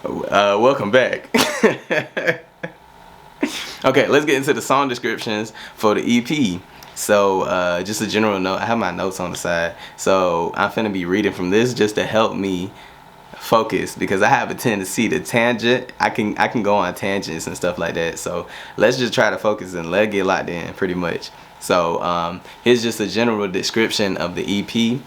Welcome back. Okay, let's get into the song descriptions for the EP. So, just a general note, I have my notes on the side. So, I'm finna be reading from this just to help me focus, because I have a tendency to tangent. I can go on tangents and stuff like that. So, let's just try to focus and let it get locked in pretty much. So, here's just a general description of the EP.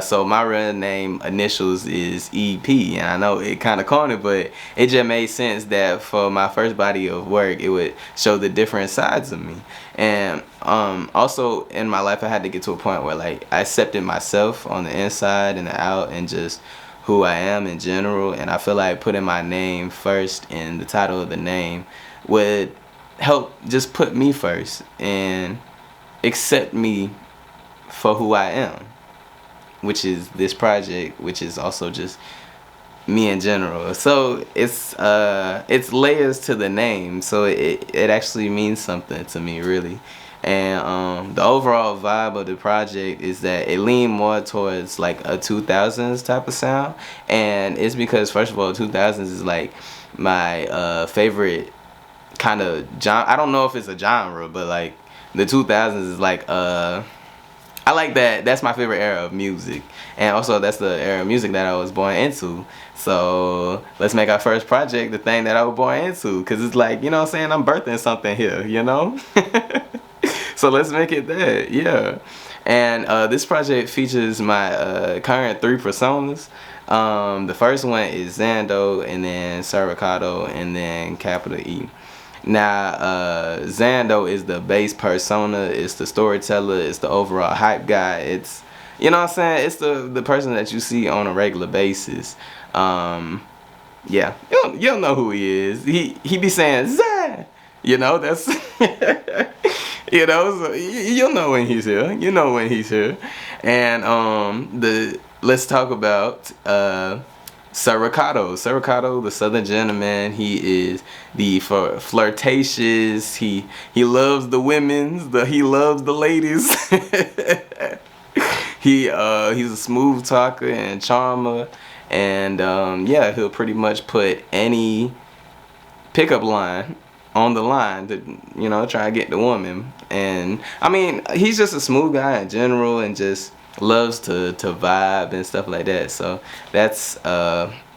So my real name initials is EP, and I know it kind of corny, but it just made sense that for my first body of work, it would show the different sides of me. And also in my life, I had to get to a point where like I accepted myself on the inside and the out, and just who I am in general. And I feel like putting my name first in the title of the name would help just put me first and accept me for who I am, which is this project, which is also just me in general. So it's layers to the name, so it actually means something to me, really. And the overall vibe of the project is that it leaned more towards like a 2000s type of sound, and it's because first of all 2000s is like my favorite kind of genre. I don't know if it's a genre, but like the 2000s is like I like that. That's my favorite era of music, and also that's the era of music that I was born into. So let's make our first project the thing that I was born into, because it's like, you know what I'm saying, I'm birthing something here, you know. So let's make it that, yeah. And this project features my current 3 personas. The first one is Zando, and then Cericado, and then capital E. Now, Zando is the base persona, it's the storyteller, it's the overall hype guy, it's, you know what I'm saying, it's the person that you see on a regular basis. Yeah, you'll know who he is. He be saying, Zan! You know, that's, you know, so you'll know when he's here. You know when he's here. And let's talk about Cericado. Cericado, the Southern gentleman. He is the flirtatious. He loves the women. He loves the ladies. He's a smooth talker and charmer, and yeah, he'll pretty much put any pickup line on the line to, you know, try to get the woman. And I mean, he's just a smooth guy in general, and just loves to vibe and stuff like that. So that's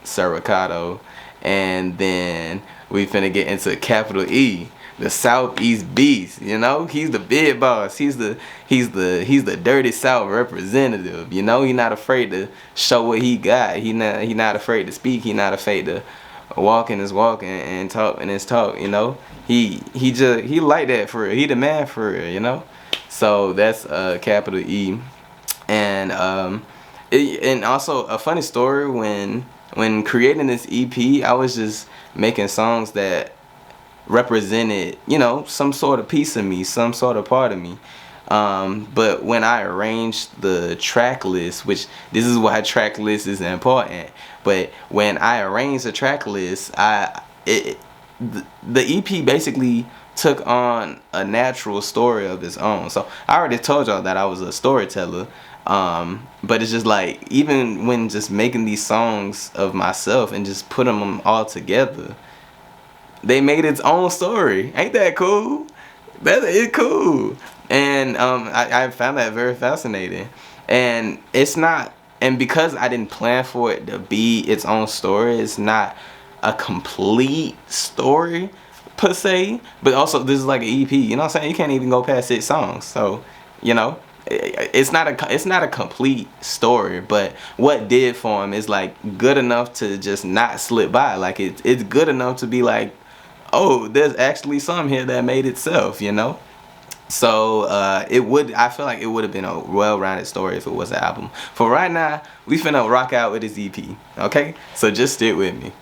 Cericado. And then we finna get into capital E, the Southeast Beast. You know, he's the big boss. He's the dirty South representative. You know, he not afraid to show what he got. He not afraid to speak. He not afraid to walk in his walk and talk in his talk. You know, he like that for real. He the man for real. You know, so that's capital E. And and also a funny story, when creating this EP, I was just making songs that represented, you know, some sort of piece of me, some sort of part of me. But when I arranged the track list, which this is why track list is important, but when I arranged the track list, the EP basically took on a natural story of its own. So I already told y'all that I was a storyteller, but it's just like, even when just making these songs of myself and just putting them all together, they made its own story. Ain't that cool? That is cool. And I found that very fascinating. And it's not, and because I didn't plan for it to be its own story, it's not a complete story per se, but also this is like an EP, you know what I'm saying? You can't even go past 6 songs. So, you know, it's not a complete story, but what did for him is like good enough to just not slip by. Like it's good enough to be like, oh, there's actually some here that made itself, you know? So I feel like it would have been a well-rounded story if it was an album. For right now, we finna rock out with this EP, okay? So just stick with me.